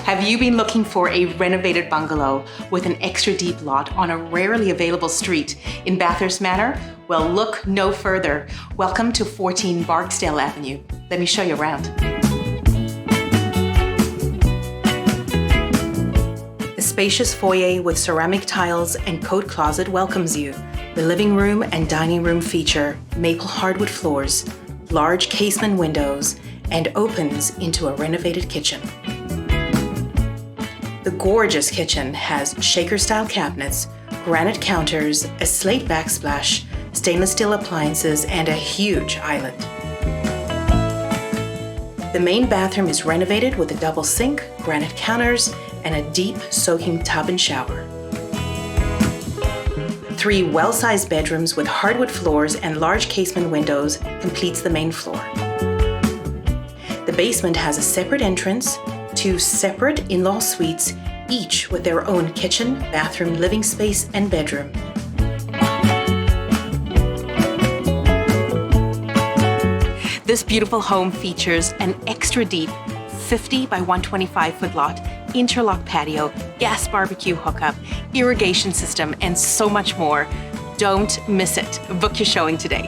Have you been looking for a renovated bungalow with an extra deep lot on a rarely available street in Bathurst Manor? Well, look no further. Welcome to 14 Barksdale Avenue. Let me show you around. The spacious foyer with ceramic tiles and coat closet welcomes you. The living room and dining room feature maple hardwood floors, large casement windows, and opens into a renovated kitchen. The gorgeous kitchen has shaker-style cabinets, granite counters, a slate backsplash, stainless steel appliances, and a huge island. The main bathroom is renovated with a double sink, granite counters, and a deep soaking tub and shower. 3 well-sized bedrooms with hardwood floors and large casement windows completes the main floor. The basement has a separate entrance, 2 separate in-law suites, each with their own kitchen, bathroom, living space, and bedroom. This beautiful home features an extra deep 50 by 125 foot lot, interlock patio, gas barbecue hookup, irrigation system, and so much more. Don't miss it. Book your showing today.